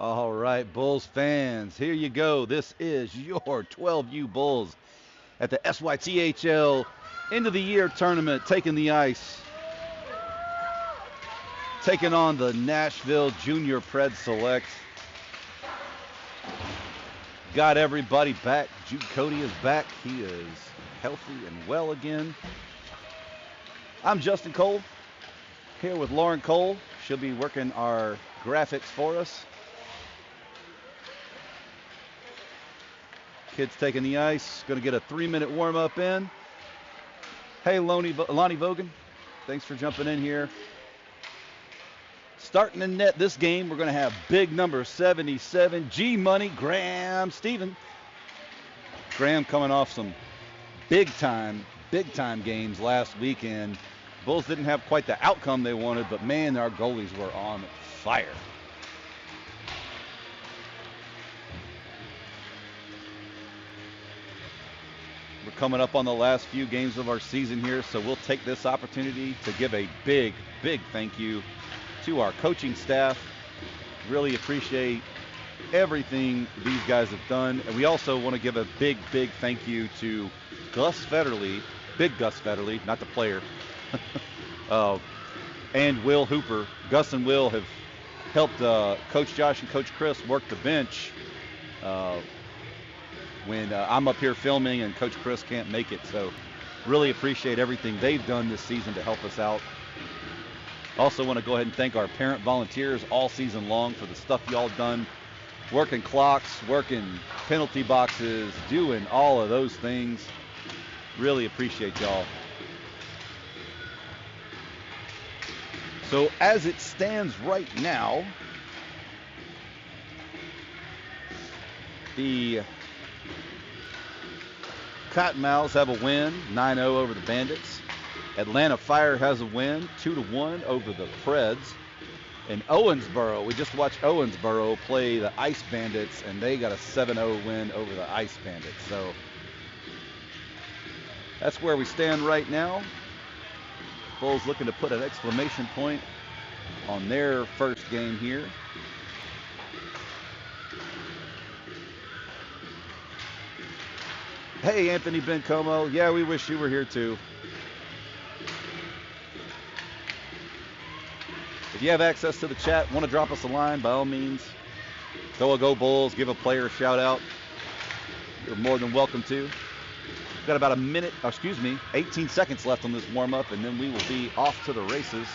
All right, Bulls fans, here you go. This is your 12U Bulls at the SYTHL end of the year tournament, taking the ice, taking on the Nashville Junior Preds Select. Got everybody back. Jude Cody is back. He is healthy and well again. I'm Justin Cole, here with Lauren Cole. She'll be working our graphics for us. Kids taking the ice. Going to get a 3-minute warm-up in. Hey, Lonnie Vogan. Thanks for jumping in here. Starting in net this game, we're going to have big number 77, G-Money, Graham Stephen. Graham coming off some big-time games last weekend. Bulls didn't have quite the outcome they wanted, but, man, our goalies were on fire. We're coming up on the last few games of our season here, so we'll take this opportunity to give a big thank you to our coaching staff. Really appreciate everything these guys have done. And we also want to give a big thank you to Gus Federle, big Gus Federle, not the player, and Will Hooper. Gus and Will have helped Coach Josh and Coach Chris work the bench when I'm up here filming and Coach Chris can't make it. So really appreciate everything they've done this season to help us out. Also want to go ahead and thank our parent volunteers all season long for the stuff y'all done. Working clocks, working penalty boxes, doing all of those things. Really appreciate y'all. So as it stands right now, the Cottonmouths have a win, 9-0 over the Bandits. Atlanta Fire has a win, 2-1 over the Preds. And Owensboro, we just watched Owensboro play the Ice Bandits, and they got a 7-0 win over the Ice Bandits. So that's where we stand right now. Bulls looking to put an exclamation point on their first game here. Hey, Anthony Bencomo. Yeah, we wish you were here too. If you have access to the chat, want to drop us a line, by all means, go Bulls, give a player a shout out. You're more than welcome to. We've got about 18 seconds left on this warm up, and then we will be off to the races.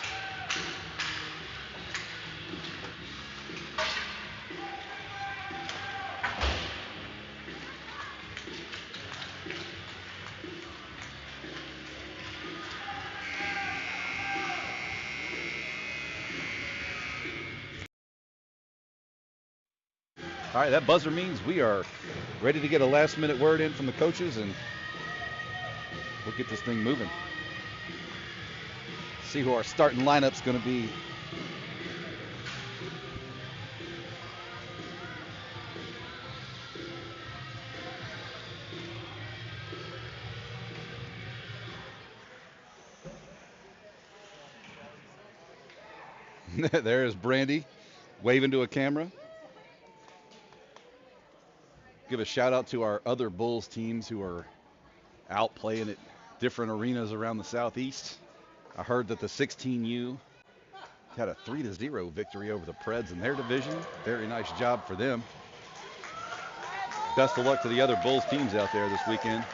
All right, that buzzer means we are ready to get a last-minute word in from the coaches, and we'll get this thing moving. See who our starting lineup's going to be. There's Brandy waving to a camera. Give a shout out to our other Bulls teams who are out playing at different arenas around the Southeast. I heard that the 16U had a 3-0 victory over the Preds in their division. Very nice job for them. Best of luck to the other Bulls teams out there this weekend.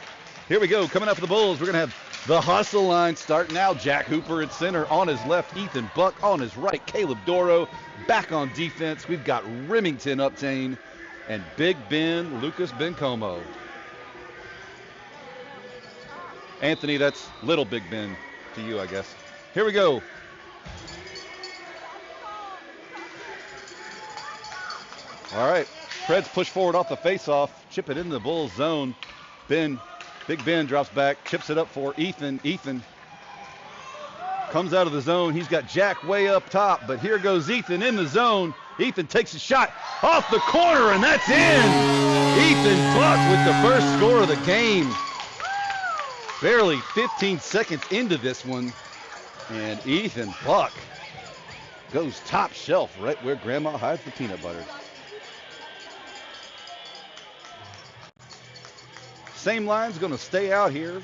Here we go. Coming up for the Bulls, we're going to have the hustle line starting now. Jack Hooper at center. On his left, Ethan Buck. On his right, Caleb Doro. Back on defense, we've got Remington Uptain and Big Ben, Lucas Bencomo. Anthony, that's little Big Ben to you, I guess. Here we go. All right, Preds push forward off the faceoff, chip it into the Bulls zone. Big Ben drops back, chips it up for Ethan. Ethan comes out of the zone. He's got Jack way up top, but here goes Ethan in the zone. Ethan takes a shot off the corner, and that's in. Ethan Buck with the first score of the game. Barely 15 seconds into this one, and Ethan Buck goes top shelf right where Grandma hides the peanut butter. Same line's going to stay out here.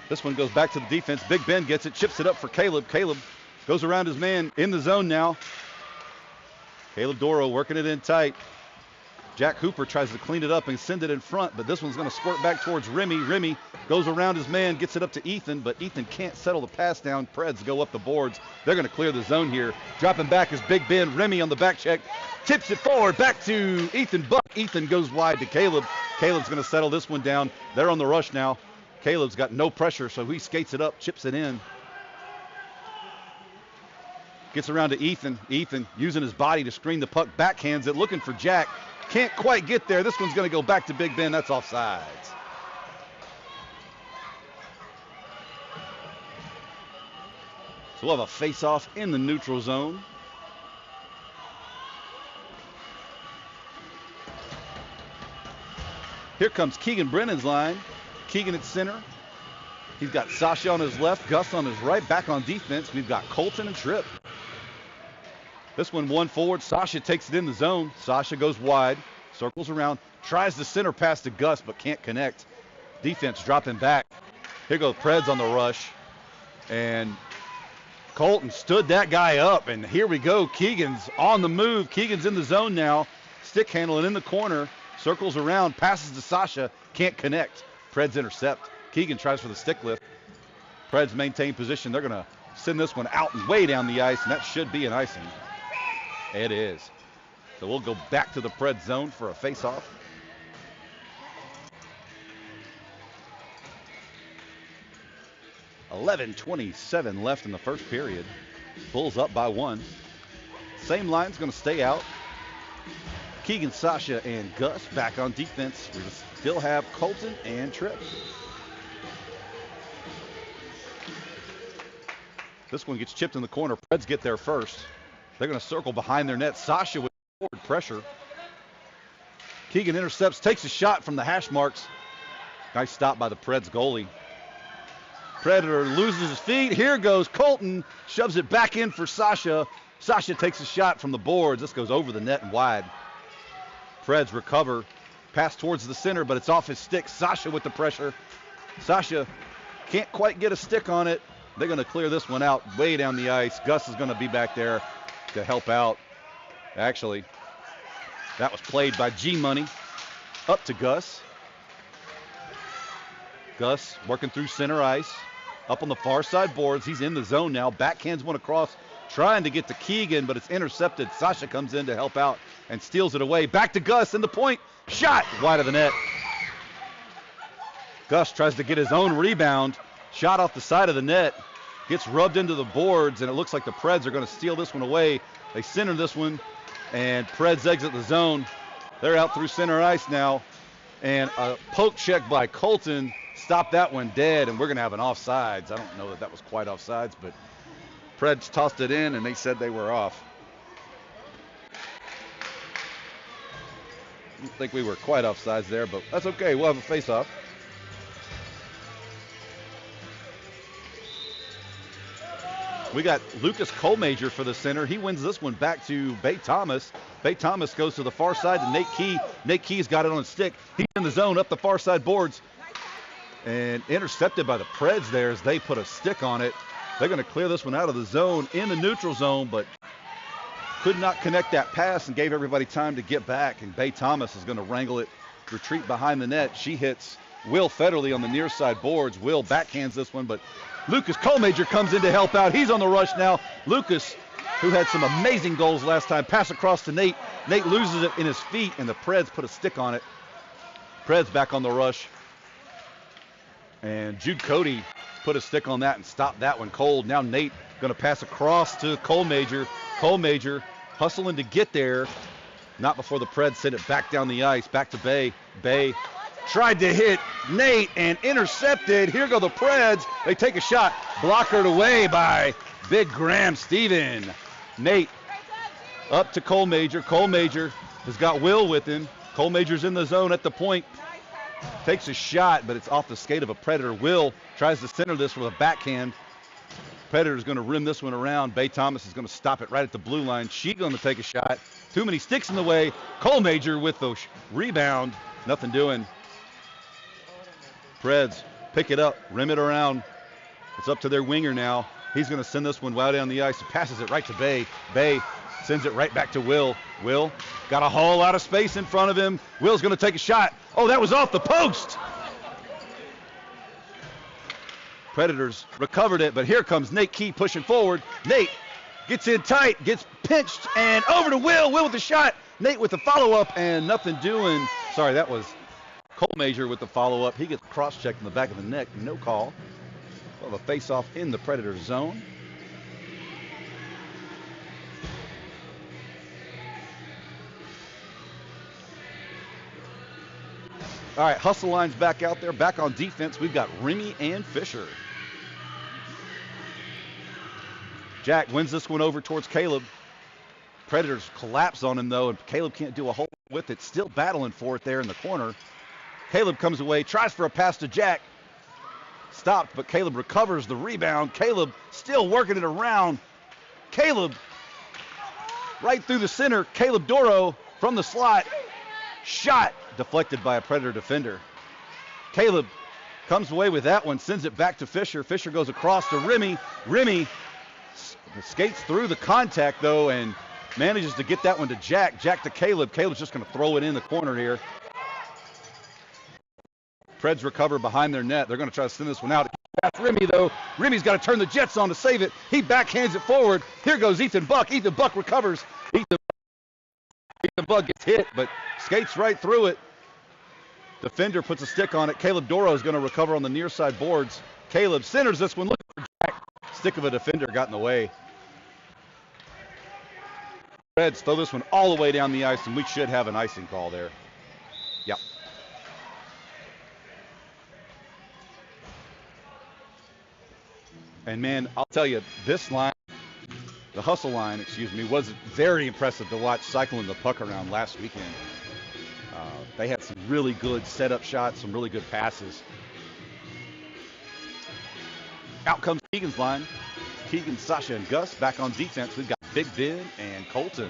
This one goes back to the defense. Big Ben gets it, chips it up for Caleb. Caleb goes around his man in the zone now. Caleb Doro working it in tight. Jack Hooper tries to clean it up and send it in front, but this one's going to squirt back towards Remy. Remy goes around his man, gets it up to Ethan, but Ethan can't settle the pass down. Preds go up the boards. They're going to clear the zone here. Dropping back is Big Ben. Remy on the back check. Tips it forward back to Ethan Buck. Ethan goes wide to Caleb. Caleb's going to settle this one down. They're on the rush now. Caleb's got no pressure, so he skates it up, chips it in. Gets around to Ethan. Ethan using his body to screen the puck. Backhands it, looking for Jack. Can't quite get there. This one's going to go back to Big Ben. That's offsides. So we'll have a face-off in the neutral zone. Here comes Keegan Brennan's line. Keegan at center. He's got Sasha on his left, Gus on his right. Back on defense, we've got Colton and Tripp. This one forward. Sasha takes it in the zone. Sasha goes wide, circles around, tries the center pass to Gus, but can't connect. Defense dropping back. Here goes Preds on the rush. And Colton stood that guy up, and here we go. Keegan's on the move. Keegan's in the zone now. Stick handling in the corner. Circles around, passes to Sasha, can't connect. Preds intercept. Keegan tries for the stick lift. Preds maintain position. They're going to send this one out and way down the ice, and that should be an icing. It is. So we'll go back to the Preds zone for a face-off. $11:27 left in the first period. Bulls up by 1. Same line's going to stay out. Keegan, Sasha, and Gus back on defense. We still have Colton and Tripp. This one gets chipped in the corner. Preds get there first. They're going to circle behind their net. Sasha with forward pressure. Keegan intercepts, takes a shot from the hash marks. Nice stop by the Preds goalie. Predator loses his feet. Here goes Colton. Shoves it back in for Sasha. Sasha takes a shot from the boards. This goes over the net and wide. Preds recover. Pass towards the center, but it's off his stick. Sasha with the pressure. Sasha can't quite get a stick on it. They're going to clear this one out way down the ice. Gus is going to be back there to help out. Actually, that was played by G-Money. Up to Gus. Gus working through center ice. Up on the far side boards. He's in the zone now. Backhands one across. Trying to get to Keegan, but it's intercepted. Sasha comes in to help out and steals it away. Back to Gus in the point. Shot wide of the net. Gus tries to get his own rebound. Shot off the side of the net. Gets rubbed into the boards, and it looks like the Preds are going to steal this one away. They center this one, and Preds exit the zone. They're out through center ice now, and a poke check by Colton stopped that one dead, and we're going to have an offsides. I don't know that was quite offsides, but Preds tossed it in, and they said they were off. I don't think we were quite offsides there, but that's okay. We'll have a face-off. We got Lucas Colmager for the center. He wins this one back to Bay Thomas. Bay Thomas goes to the far side to Nate Key. Nate Key's got it on his stick. He's in the zone up the far side boards. And intercepted by the Preds there as they put a stick on it. They're going to clear this one out of the zone in the neutral zone, but could not connect that pass and gave everybody time to get back. And Bay Thomas is going to wrangle it, retreat behind the net. She hits Will Federley on the near side boards. Will backhands this one, but Lucas Colmager comes in to help out. He's on the rush now. Lucas, who had some amazing goals last time, pass across to Nate. Nate loses it in his feet, and the Preds put a stick on it. Preds back on the rush. And Jude Cody put a stick on that and stopped that one cold. Now Nate going to pass across to Colmager. Colmager hustling to get there. Not before the Preds send it back down the ice, back to Bay. Bay tried to hit Nate and intercepted. Here go the Preds. They take a shot. Blockered away by Big Graham Steven. Nate up to Colmager. Colmager has got Will with him. Colmager's in the zone at the point. Takes a shot, but it's off the skate of a Predator. Will tries to center this with a backhand. Predator's going to rim this one around. Bay Thomas is going to stop it right at the blue line. She's going to take a shot. Too many sticks in the way. Cole Major with the rebound. Nothing doing. Preds pick it up, rim it around. It's up to their winger now. He's going to send this one well down the ice. He passes it right to Bay. Bay sends it right back to Will. Will got a whole lot of space in front of him. Will's going to take a shot. Oh, that was off the post. Predators recovered it, but here comes Nate Key pushing forward. Nate gets in tight, gets pinched, and over to Will. Will with the shot. Nate with the follow-up, and nothing doing. Sorry, that was Cole Major with the follow-up. He gets cross-checked in the back of the neck. No call. Well, the face-off in the Predator zone. All right, hustle line's back out there. Back on defense, we've got Remy and Fisher. Jack wins this one over towards Caleb. Predators collapse on him, though, and Caleb can't do a whole lot with it. Still battling for it there in the corner. Caleb comes away, tries for a pass to Jack. Stopped, but Caleb recovers the rebound. Caleb still working it around. Caleb right through the center. Caleb Doro from the slot. Shot deflected by a Predator defender. Caleb comes away with that one, sends it back to Fisher. Fisher goes across to Remy. Remy skates through the contact, though, and manages to get that one to Jack. Jack to Caleb. Caleb's just going to throw it in the corner here. Preds recover behind their net. They're going to try to send this one out. Past Remy, though. Remy's got to turn the Jets on to save it. He backhands it forward. Here goes Ethan Buck. Ethan Buck recovers. Ethan Buck gets hit, but skates right through it. Defender puts a stick on it. Caleb Doro is going to recover on the near side boards. Caleb centers this one, looking for Jack. Stick of a defender got in the way. Preds throw this one all the way down the ice, and we should have an icing call there. Yep. And, man, I'll tell you, this line, the hustle line, was very impressive to watch cycling the puck around last weekend. They had some really good setup shots, some really good passes. Out comes Keegan's line. Keegan, Sasha, and Gus back on defense. We've got Big Ben and Colton.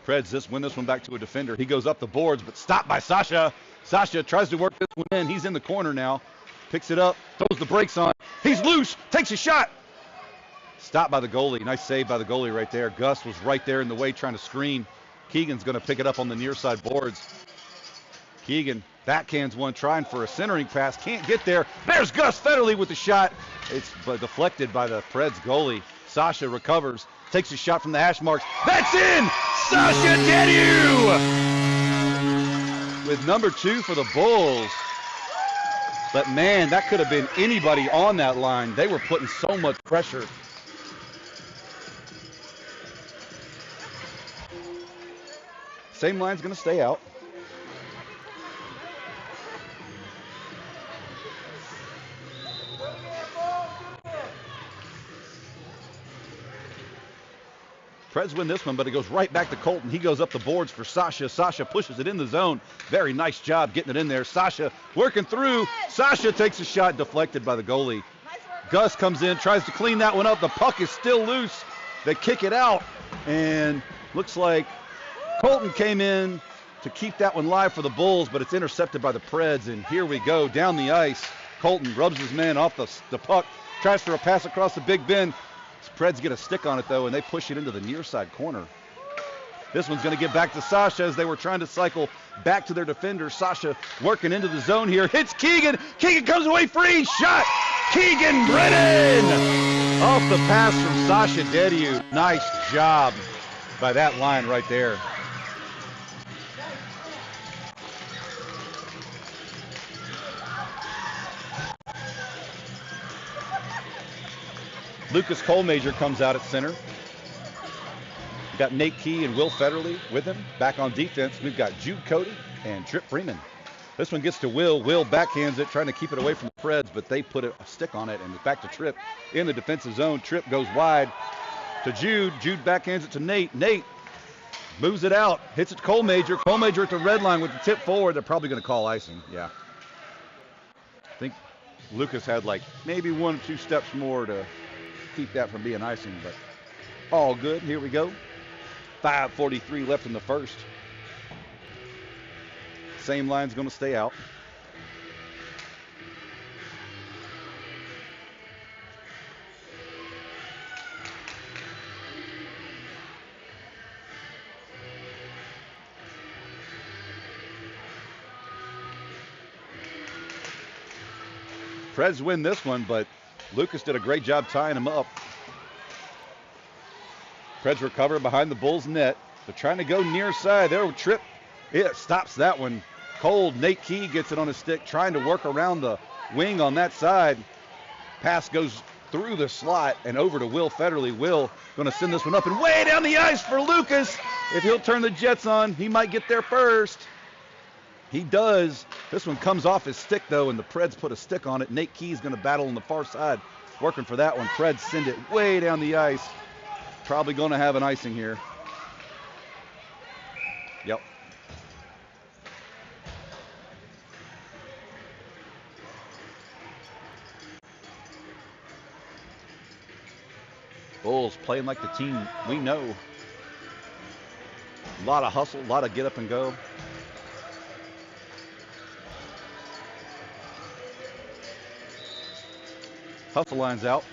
Preds just win this one back to a defender. He goes up the boards, but stopped by Sasha. Sasha tries to work this one in. He's in the corner now. Picks it up, throws the brakes on. He's loose, takes a shot. Stopped by the goalie. Nice save by the goalie right there. Gus was right there in the way trying to screen. Keegan's going to pick it up on the near side boards. Keegan backhands one, trying for a centering pass. Can't get there. There's Gus Federley with the shot. It's deflected by the Preds goalie. Sasha recovers, takes a shot from the hash marks. That's in! Sasha Dediu! With number 2 for the Bulls. But, man, that could have been anybody on that line. They were putting so much pressure. Same line's going to stay out. Preds win this one, but it goes right back to Colton. He goes up the boards for Sasha. Sasha pushes it in the zone. Very nice job getting it in there. Sasha working through. Sasha takes a shot, deflected by the goalie. Gus comes in, tries to clean that one up. The puck is still loose. They kick it out, and looks like Colton came in to keep that one live for the Bulls, but it's intercepted by the Preds, and here we go down the ice. Colton rubs his man off the puck, tries for a pass across the Big Ben. Preds get a stick on it, though, and they push it into the near side corner. This one's going to get back to Sasha as they were trying to cycle back to their defender. Sasha working into the zone here. Hits Keegan. Keegan comes away free. Shot. Keegan Brennan. Off the pass from Sasha Dediu. Nice job by that line right there. Lucas Colemager comes out at center. We've got Nate Key and Will Federley with him. Back on defense, we've got Jude Cody and Trip Freeman. This one gets to Will. Will backhands it, trying to keep it away from the Preds, but they put a stick on it, and it's back to Trip in the defensive zone. Trip goes wide to Jude. Jude backhands it to Nate. Nate Moves it out. Hits it to Cole Major. Cole Major at the red line with the tip forward. They're probably going to call icing. Yeah. I think Lucas had like maybe 1 or 2 steps more to keep that from being icing, but all good. Here we go. 5:43 left in the first. Same line's going to stay out. Preds win this one, but Lucas did a great job tying him up. Preds recover behind the Bulls' net. They're trying to go near side. They'll trip. It stops that one. Cold. Nate Key gets it on his stick, trying to work around the wing on that side. Pass goes through the slot and over to Will Federley. Will going to send this one up and way down the ice for Lucas. If he'll turn the Jets on, he might get there first. He does. This one comes off his stick, though, and the Preds put a stick on it. Nate Key's going to battle on the far side, working for that one. Preds send it way down the ice. Probably going to have an icing here. Yep. Bulls playing like the team we know. A lot of hustle, a lot of get up and go. Hustle line's out.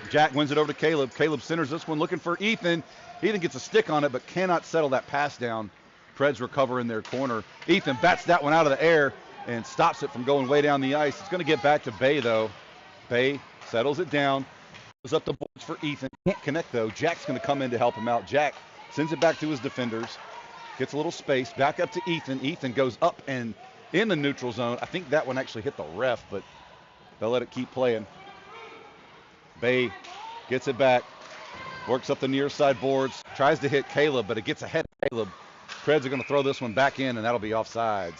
Jack wins it over to Caleb. Caleb centers this one looking for Ethan. Ethan gets a stick on it but cannot settle that pass down. Preds recover in their corner. Ethan bats that one out of the air and stops it from going way down the ice. It's going to get back to Bay, though. Bay settles it down. Goes up the boards for Ethan. Can't connect, though. Jack's going to come in to help him out. Jack sends it back to his defenders. Gets a little space. Back up to Ethan. Ethan goes up and in the neutral zone. I think that one actually hit the ref, but they'll let it keep playing. Bay gets it back. Works up the near side boards. Tries to hit Caleb, but it gets ahead of Caleb. Preds are going to throw this one back in, and that'll be offsides.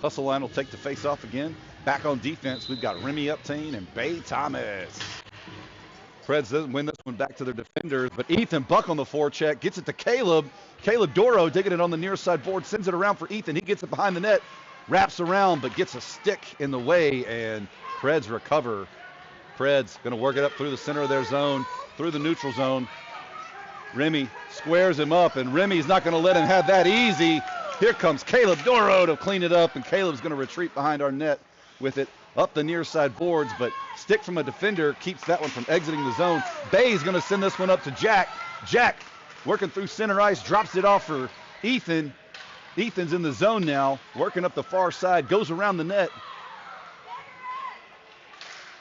Hustle line will take the face off again. Back on defense, we've got Remy Uptain and Bay Thomas. Preds doesn't win this one back to their defenders, but Ethan Buck on the forecheck gets it to Caleb. Caleb Doro digging it on the near side board, sends it around for Ethan. He gets it behind the net, wraps around, but gets a stick in the way, and Preds recover. Preds going to work it up through the center of their zone, through the neutral zone. Remy squares him up, and Remy's not going to let him have that easy. Here comes Caleb Doro to clean it up, and Caleb's going to retreat behind our net with it up the near side boards, but stick from a defender keeps that one from exiting the zone. Bay's going to send this one up to Jack. Jack working through center ice, drops it off for Ethan. Ethan's in the zone now, working up the far side, goes around the net.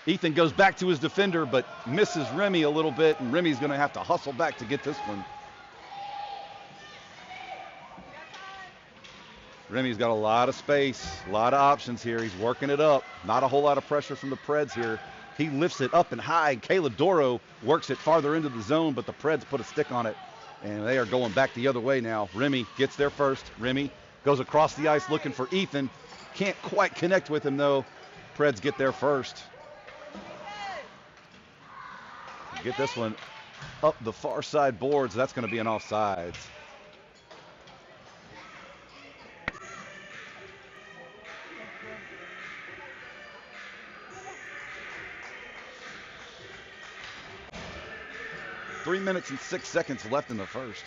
Ethan goes back to his defender, but misses Remy a little bit, and Remy's going to have to hustle back to get this one. Remy's got a lot of space, a lot of options here. He's working it up. Not a whole lot of pressure from the Preds here. He lifts it up and high. Caleb Doro works it farther into the zone, but the Preds put a stick on it, and they are going back the other way now. Remy gets there first. Remy goes across the ice looking for Ethan. Can't quite connect with him, though. Preds get there first. Get this one up the far side boards. That's going to be an offsides. Three minutes and 6 seconds left in the first.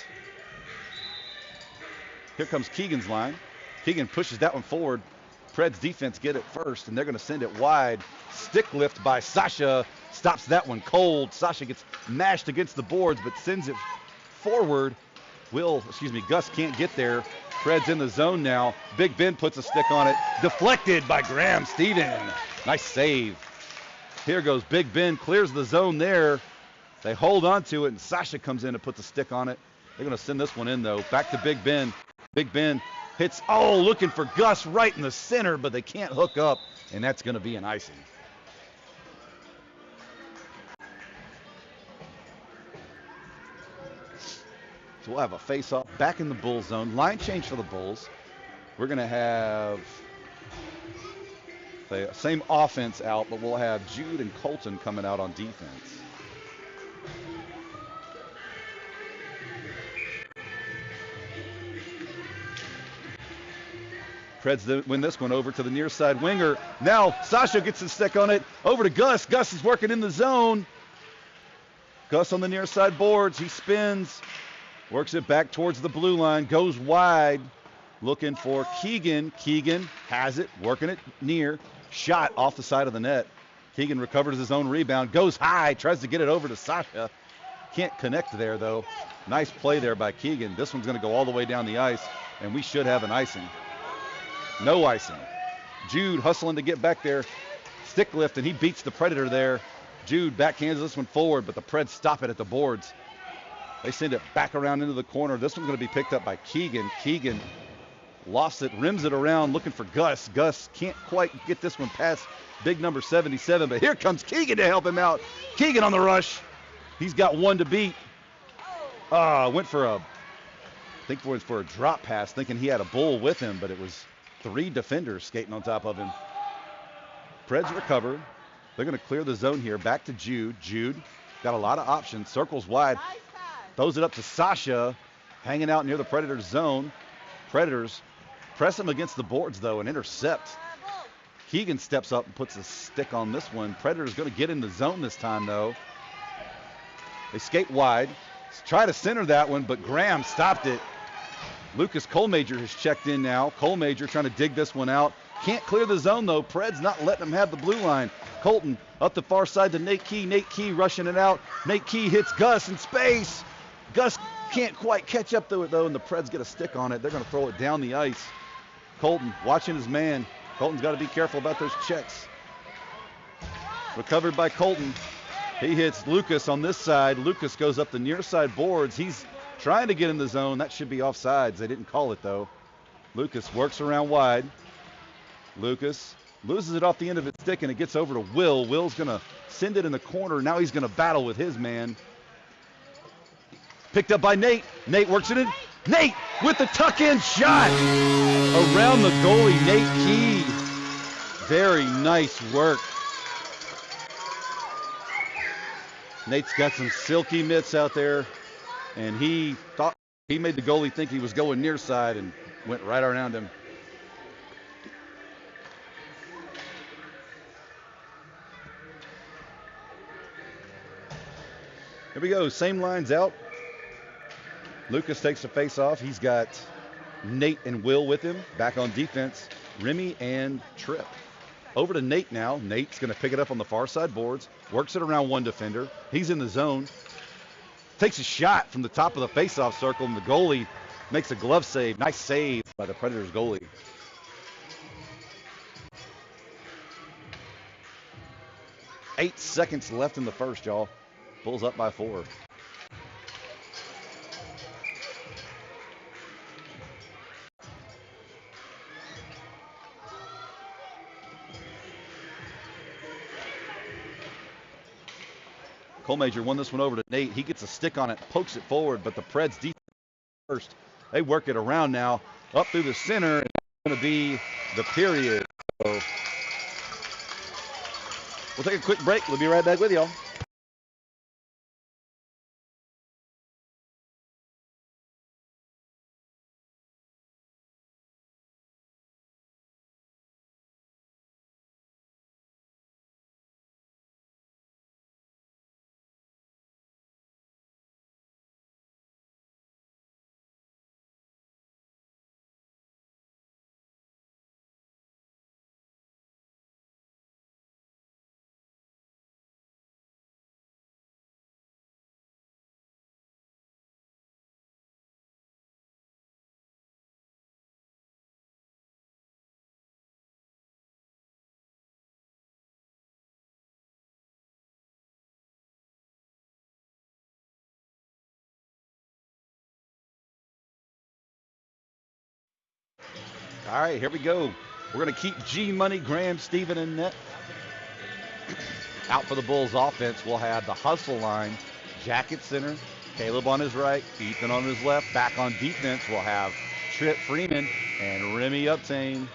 Here comes Keegan's line. Keegan pushes that one forward. Preds defense get it first, and they're going to send it wide. Stick lift by Sasha. Stops that one cold. Sasha gets mashed against the boards, but sends it forward. Gus can't get there. Preds in the zone now. Big Ben puts a stick on it. Deflected by Graham Steven. Nice save. Here goes Big Ben. Clears the zone there. They hold on to it, and Sasha comes in and puts a stick on it. They're going to send this one in, though. Back to Big Ben. Big Ben hits, looking for Gus right in the center, but they can't hook up, and that's going to be an icing. So we'll have a face-off back in the Bulls zone. Line change for the Bulls. We're going to have the same offense out, but we'll have Jude and Colton coming out on defense. Preds win this one over to the near side winger. Now Sasha gets his stick on it. Over to Gus. Gus is working in the zone. Gus on the near side boards. He spins. Works it back towards the blue line. Goes wide. Looking for Keegan. Keegan has it. Working it near. Shot off the side of the net. Keegan recovers his own rebound. Goes high. Tries to get it over to Sasha. Can't connect there, though. Nice play there by Keegan. This one's going to go all the way down the ice, and we should have an icing. No icing. Jude hustling to get back there. Stick lift, and he beats the Predator there. Jude backhands this one forward, but the Preds stop it at the boards. They send it back around into the corner. This one's going to be picked up by Keegan. Keegan lost it, rims it around, looking for Gus. Gus can't quite get this one past big number 77, but here comes Keegan to help him out. Keegan on the rush. He's got one to beat. Went for I think it was for a drop pass, thinking he had a bull with him, but it was 3 defenders skating on top of him. Preds recover. They're going to clear the zone here. Back to Jude. Jude got a lot of options. Circles wide. Throws it up to Sasha. Hanging out near the Predators zone. Predators press him against the boards, though, and intercept. Keegan steps up and puts a stick on this one. Predators going to get in the zone this time, though. They skate wide. Try to center that one, but Graham stopped it. Lucas Colmajor has checked in now. Colmajor trying to dig this one out. Can't clear the zone, though. Preds not letting him have the blue line. Colton up the far side to Nate Key. Nate Key rushing it out. Nate Key hits Gus in space. Gus can't quite catch up to it, though, and the Preds get a stick on it. They're going to throw it down the ice. Colton watching his man. Colton's got to be careful about those checks. Recovered by Colton. He hits Lucas on this side. Lucas goes up the near side boards. He's trying to get in the zone. That should be offsides. They didn't call it, though. Lucas works around wide. Lucas loses it off the end of his stick, and it gets over to Will. Will's going to send it in the corner. Now he's going to battle with his man. Picked up by Nate. Nate works it in. Nate with the tuck-in shot. Around the goalie, Nate Key. Very nice work. Nate's got some silky mitts out there, and he thought he made the goalie think he was going near side and went right around him. Here we go, same lines out. Lucas takes the face off. He's got Nate and Will with him. Back on defense, Remy and Tripp. Over to Nate now. Nate's going to pick it up on the far side boards. Works it around one defender. He's in the zone. Takes a shot from the top of the face-off circle, and the goalie makes a glove save. Nice save by the Predators goalie. Eight seconds left in the first, y'all. Bulls up by 4. Colmajor won this one over to Nate. He gets a stick on it, pokes it forward, but the Preds defense first. They work it around now, up through the center, and it's going to be the period. So we'll take a quick break. We'll be right back with y'all. All right, here we go. We're going to keep G-Money, Graham, Steven in net. Out for the Bulls offense, we'll have the hustle line, Jacket center, Caleb on his right, Ethan on his left. Back on defense, we'll have Trip Freeman and Remy Uptain.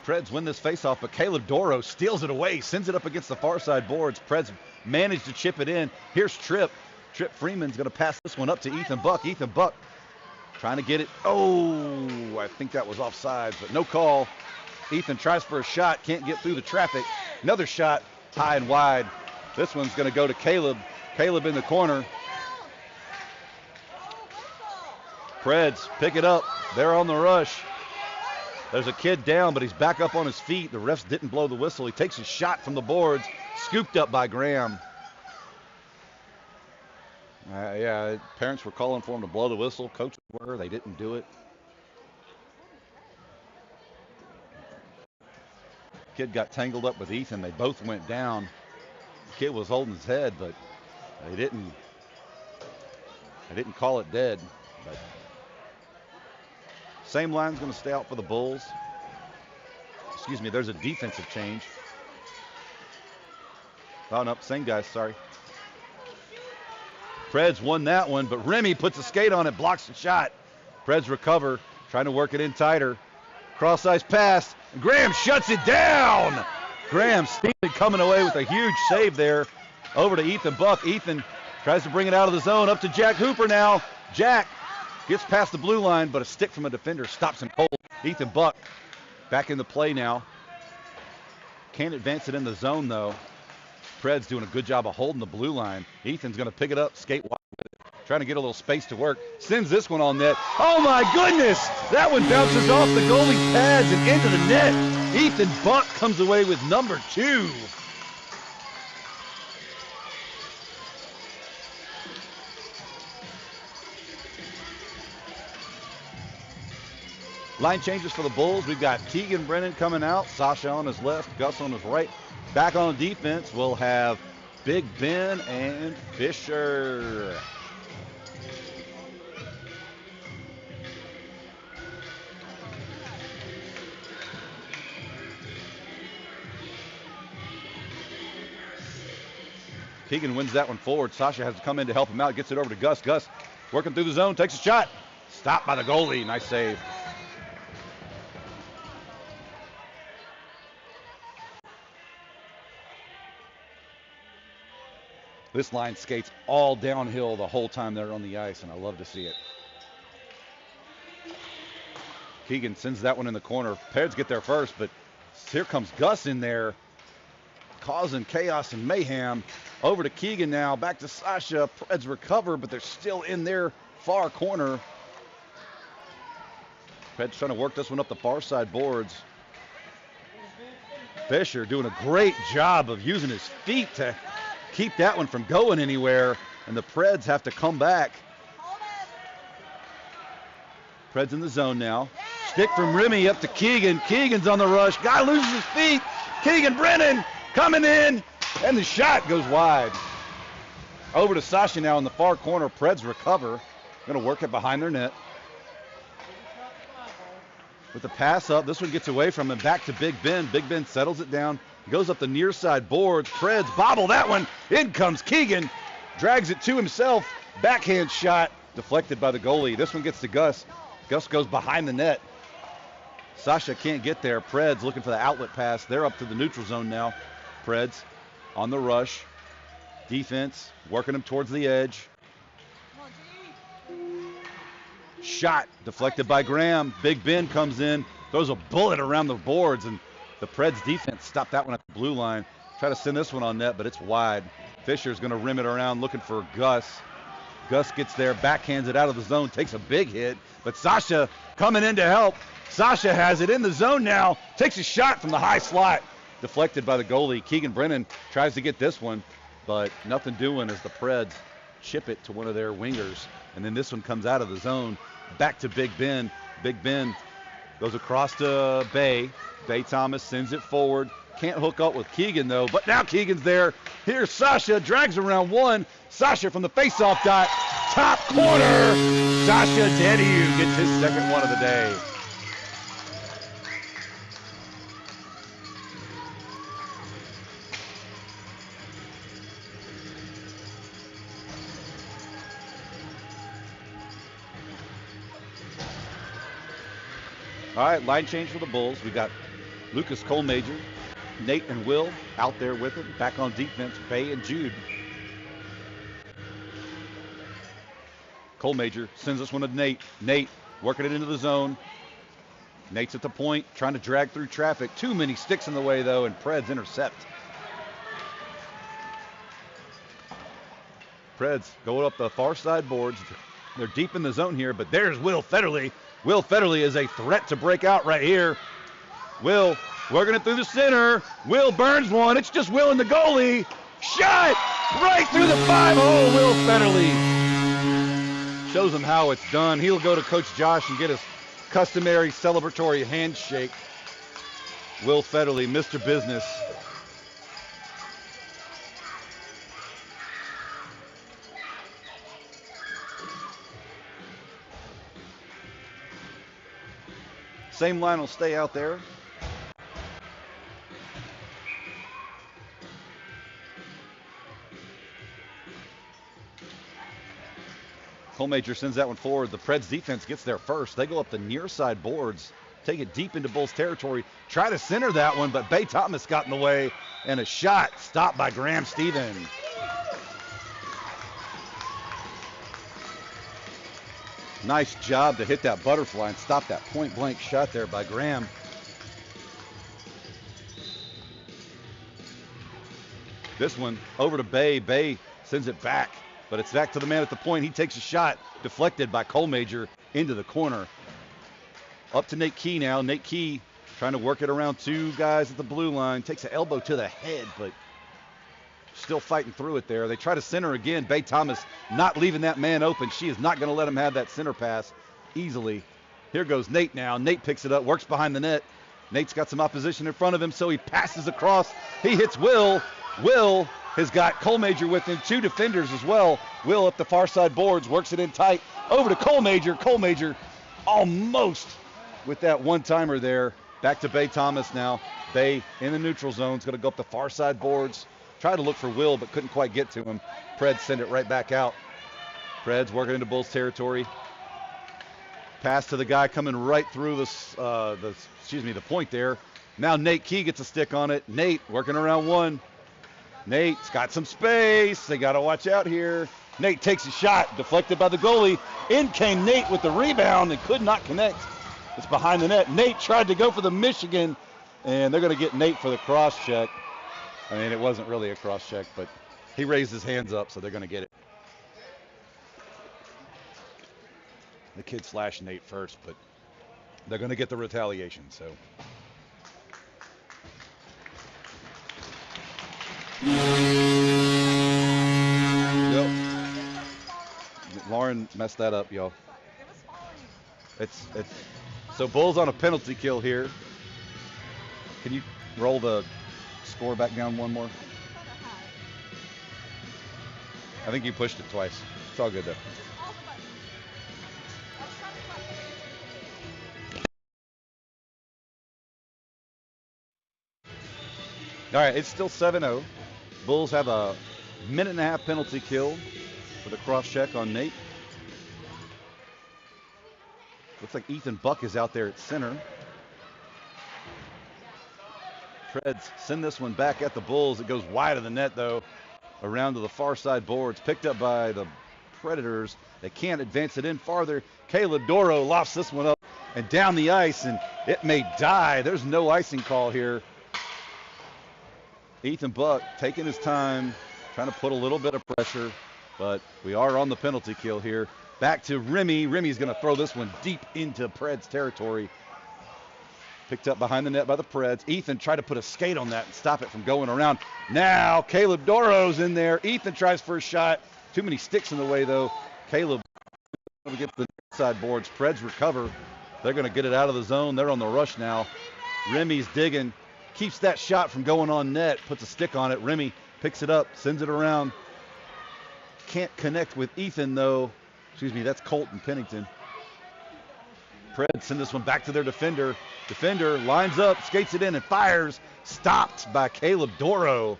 Preds win this faceoff, but Caleb Doro steals it away, sends it up against the far side boards. Preds managed to chip it in. Here's Trip. Trip Freeman's going to pass this one up to Ethan Buck. Ethan Buck trying to get it. Oh, I think that was offsides, but no call. Ethan tries for a shot, can't get through the traffic. Another shot, high and wide. This one's going to go to Caleb. Caleb in the corner. Preds pick it up. They're on the rush. There's a kid down, but he's back up on his feet. The refs didn't blow the whistle. He takes a shot from the boards, scooped up by Graham. Yeah, parents were calling for him to blow the whistle. Coaches were. They didn't do it. Kid got tangled up with Ethan. They both went down. The kid was holding his head, but they didn't call it dead. But same line's going to stay out for the Bulls. Excuse me, there's a defensive change. Oh, no, same guys, sorry. Preds won that one, but Remy puts a skate on it, blocks the shot. Preds recover, trying to work it in tighter. Cross-ice pass, and Graham shuts it down. Graham Steven coming away with a huge save there. Over to Ethan Buck. Ethan tries to bring it out of the zone, up to Jack Hooper now. Jack gets past the blue line, but a stick from a defender stops him cold. Ethan Buck back in the play now. Can't advance it in the zone, though. Preds doing a good job of holding the blue line. Ethan's going to pick it up, skate wide with it, trying to get a little space to work. Sends this one on net. Oh, my goodness! That one bounces off the goalie's pads and into the net. Ethan Buck comes away with number 2. Line changes for the Bulls. We've got Keegan Brennan coming out, Sasha on his left, Gus on his right. Back on defense, we'll have Big Ben and Fisher. Keegan wins that one forward. Sasha has to come in to help him out, gets it over to Gus. Gus working through the zone, takes a shot. Stopped by the goalie. Nice save. This line skates all downhill the whole time they're on the ice, and I love to see it. Keegan sends that one in the corner. Preds get there first, but here comes Gus in there, causing chaos and mayhem. Over to Keegan now, back to Sasha. Preds recover, but they're still in their far corner. Preds trying to work this one up the far side boards. Fisher doing a great job of using his feet to keep that one from going anywhere, and the Preds have to come back. Preds in the zone now. Stick from Remy up to Keegan. Keegan's on the rush. Guy loses his feet. Keegan Brennan coming in, and the shot goes wide. Over to Sasha now in the far corner. Preds recover. Going to work it behind their net. With the pass up, this one gets away from him. Back to Big Ben. Big Ben settles it down. Goes up the near side boards. Preds bobble that one. In comes Keegan. Drags it to himself. Backhand shot. Deflected by the goalie. This one gets to Gus. Gus goes behind the net. Sasha can't get there. Preds looking for the outlet pass. They're up to the neutral zone now. Preds on the rush. Defense working them towards the edge. Shot deflected by Graham. Big Ben comes in. Throws a bullet around the boards, and the Preds defense stopped that one at the blue line. Try to send this one on net, but it's wide. Fisher's going to rim it around looking for Gus. Gus gets there, backhands it out of the zone, takes a big hit. But Sasha coming in to help. Sasha has it in the zone now. Takes a shot from the high slot. Deflected by the goalie. Keegan Brennan tries to get this one, but nothing doing as the Preds chip it to one of their wingers. And then this one comes out of the zone, back to Big Ben. Big Ben goes across to Bay. Bay Thomas sends it forward. Can't hook up with Keegan, though. But now Keegan's there. Here's Sasha. Drags around one. Sasha from the faceoff dot. Top corner. Sasha Dediu gets his second one of the day. All right, line change for the Bulls. We got Lucas Colmajor, Nate and Will out there with him. Back on defense, Bay and Jude. Colmajor sends this one to Nate. Nate working it into the zone. Nate's at the point, trying to drag through traffic. Too many sticks in the way, though, and Preds intercept. Preds going up the far side boards. They're deep in the zone here, but there's Will Federley. Will Federley is a threat to break out right here. Will working it through the center. Will burns one. It's just Will and the goalie. Shot right through the 5-hole. Will Federley shows him how it's done. He'll go to Coach Josh and get his customary celebratory handshake. Will Federley, Mr. Business. Same line will stay out there. Colmajor sends that one forward. The Preds defense gets there first. They go up the near side boards, take it deep into Bulls territory, try to center that one, but Bay Thomas got in the way, and a shot stopped by Graham Stevens. Nice job to hit that butterfly and stop that point-blank shot there by Graham. This one over to Bay. Bay sends it back, but it's back to the man at the point. He takes a shot, deflected by Colmajor into the corner. Up to Nate Key now. Nate Key trying to work it around two guys at the blue line. Takes an elbow to the head, but still fighting through it there. They try to center again. Bay Thomas not leaving that man open. She is not going to let him have that center pass easily. Here goes Nate now. Nate picks it up, works behind the net. Nate's got some opposition in front of him, so he passes across. He hits Will. Will has got Colmajor with him, two defenders as well. Will up the far side boards, works it in tight. Over to Colmajor. Colmajor almost with that one-timer there. Back to Bay Thomas now. Bay in the neutral zone. Is going to go up the far side boards. Tried to look for Will, but couldn't quite get to him. Preds send it right back out. Preds working into Bulls territory. Pass to the guy coming right through the point there. Now Nate Key gets a stick on it. Nate working around one. Nate's got some space. They got to watch out here. Nate takes a shot, deflected by the goalie. In came Nate with the rebound and could not connect. It's behind the net. Nate tried to go for the Michigan, and they're going to get Nate for the cross check. I mean, it wasn't really a cross check, but he raised his hands up, so they're going to get it. The kid slashed Nate first, but they're going to get the retaliation, so. Yep. Lauren messed that up, y'all. It's so Bulls on a penalty kill here. Can you roll the score back down one more? I think you pushed it twice. It's all good though. All right, it's still 7-0. Bulls have a minute-and-a-half penalty kill for the cross check on Nate. Looks like Ethan Buck is out there at center. Preds send this one back at the Bulls. It goes wide of the net, though, around to the far side boards. Picked up by the Predators. They can't advance it in farther. Caleb Doro lofts this one up and down the ice, and it may die. There's no icing call here. Ethan Buck taking his time, trying to put a little bit of pressure, but we are on the penalty kill here. Back to Remy. Remy's going to throw this one deep into Preds territory. Picked up behind the net by the Preds. Ethan tried to put a skate on that and stop it from going around. Now Caleb Doro's in there. Ethan tries for a shot. Too many sticks in the way, though. Caleb going to get the side boards. Preds recover. They're going to get it out of the zone. They're on the rush now. Remy's digging. Keeps that shot from going on net. Puts a stick on it. Remy picks it up. Sends it around. Can't connect with Ethan, though. Excuse me, that's Colton Pennington. Preds send this one back to their defender. Defender lines up, skates it in, and fires. Stopped by Caleb Doro.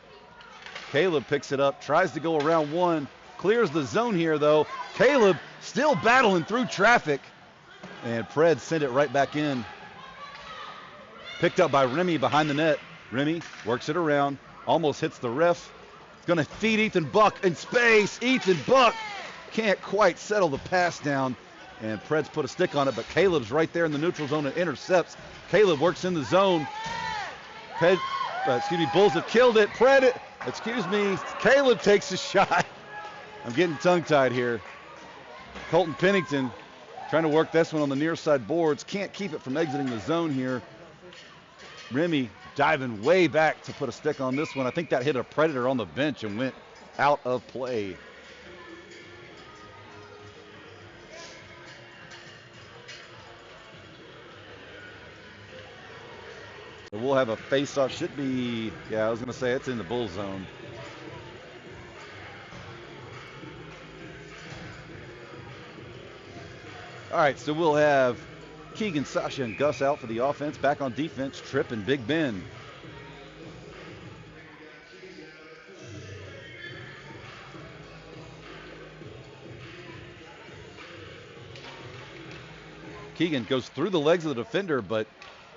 Caleb picks it up, tries to go around one. Clears the zone here, though. Caleb still battling through traffic. And Preds send it right back in. Picked up by Remy behind the net. Remy works it around. Almost hits the ref. It's going to feed Ethan Buck in space. Ethan Buck can't quite settle the pass down. And Preds put a stick on it, but Caleb's right there in the neutral zone and intercepts. Caleb works in the zone. Bulls have killed it. Caleb takes a shot. I'm getting tongue-tied here. Colton Pennington trying to work this one on the near side boards. Can't keep it from exiting the zone here. Remy diving way back to put a stick on this one. I think that hit a Predator on the bench and went out of play. So we'll have a face-off. Should be, I was going to say it's in the Bull zone. All right, so we'll have Keegan, Sasha, and Gus out for the offense. Back on defense, Tripp and Big Ben. Keegan goes through the legs of the defender, but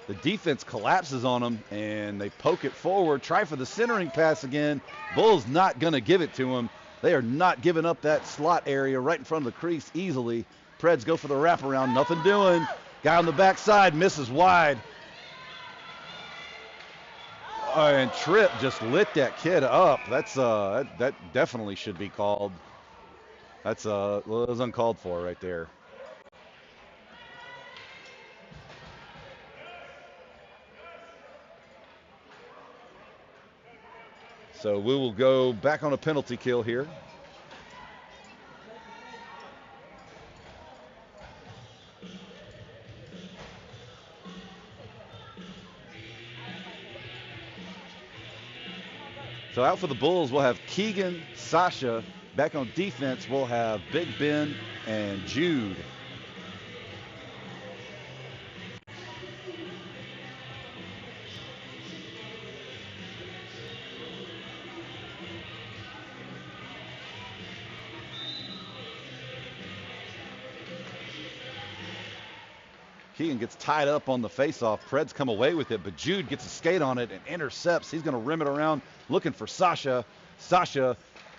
the defense collapses on him, and they poke it forward. Try for the centering pass again. Bulls not going to give it to him. They are not giving up that slot area right in front of the crease easily. Preds go for the wraparound. Nothing doing. Guy on the backside misses wide. And Tripp just lit that kid up. That's that definitely should be called. That's it was uncalled for right there. So we will go back on a penalty kill here. So out for the Bulls, we'll have Keegan, Sasha. Back on defense, we'll have Big Ben and Jude. Keegan gets tied up on the faceoff. Preds come away with it, but Jude gets a skate on it and intercepts. He's going to rim it around, looking for Sasha. Sasha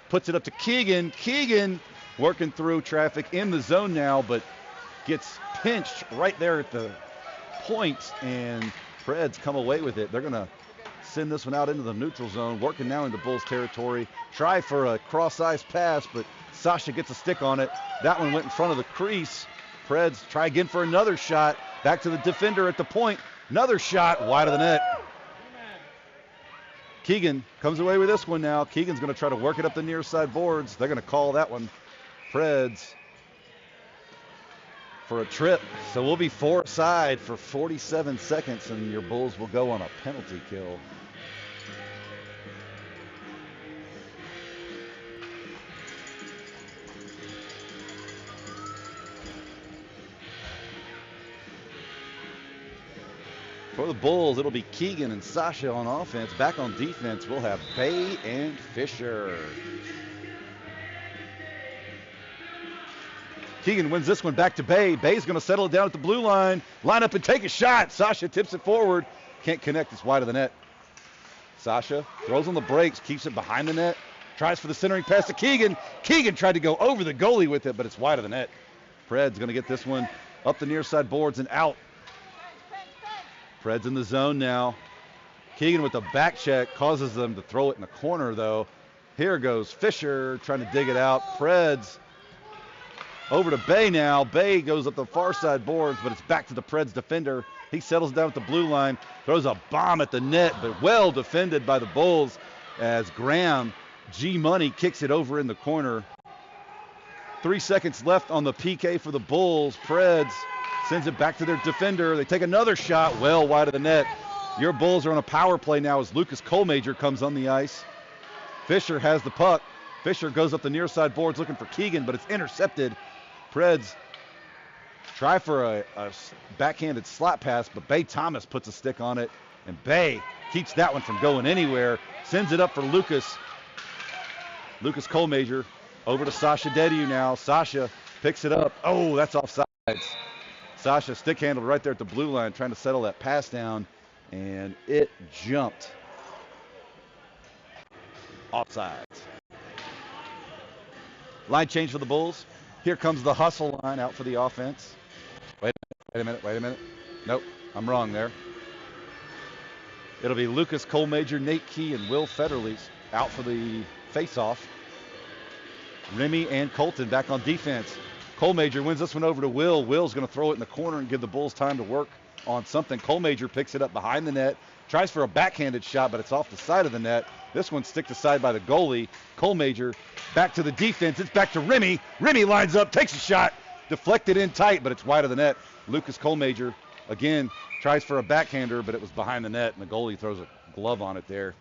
puts it up to Keegan. Keegan working through traffic in the zone now, but gets pinched right there at the point, and Preds come away with it. They're going to send this one out into the neutral zone, working now into Bulls territory. Try for a cross-ice pass, but Sasha gets a stick on it. That one went in front of the crease. Preds try again for another shot. Back to the defender at the point. Another shot wide of the net. Keegan comes away with this one now. Keegan's going to try to work it up the near side boards. They're going to call that one Preds for a trip. So we'll be four aside for 47 seconds, and your Bulls will go on a penalty kill. For the Bulls, it'll be Keegan and Sasha on offense. Back on defense, we'll have Bay and Fisher. Keegan wins this one back to Bay. Bay's going to settle it down at the blue line. Line up and take a shot. Sasha tips it forward. Can't connect. It's wide of the net. Sasha throws on the brakes, keeps it behind the net. Tries for the centering pass to Keegan. Keegan tried to go over the goalie with it, but it's wide of the net. Preds going to get this one up the near side boards and out. Preds in the zone now. Keegan with the back check causes them to throw it in the corner, though. Here goes Fisher trying to dig it out. Preds over to Bay now. Bay goes up the far side boards, but it's back to the Preds defender. He settles down at the blue line, throws a bomb at the net, but well defended by the Bulls as Graham G-Money kicks it over in the corner. 3 seconds left on the PK for the Bulls. Preds sends it back to their defender. They take another shot well wide of the net. Your Bulls are on a power play now as Lucas Colemager comes on the ice. Fisher has the puck. Fisher goes up the near side boards looking for Keegan, but it's intercepted. Preds try for a backhanded slap pass, but Bay Thomas puts a stick on it, and Bay keeps that one from going anywhere. Sends it up for Lucas. Lucas Colemager over to Sasha Dediu now. Sasha picks it up. Oh, that's offsides. Sasha stick handled right there at the blue line, trying to settle that pass down, and it jumped. Offsides. Line change for the Bulls. Here comes the hustle line out for the offense. Wait a minute. Nope, I'm wrong there. It'll be Lucas Colemager, Nate Key, and Will Federley's out for the face-off. Remy and Colton back on defense. Colemager wins this one over to Will. Will's going to throw it in the corner and give the Bulls time to work on something. Colemager picks it up behind the net, tries for a backhanded shot, but it's off the side of the net. This one's sticked aside by the goalie. Colemager back to the defense. It's back to Remy. Remy lines up, takes a shot, deflected in tight, but it's wide of the net. Lucas Colemager, again, tries for a backhander, but it was behind the net, and the goalie throws a glove on it there.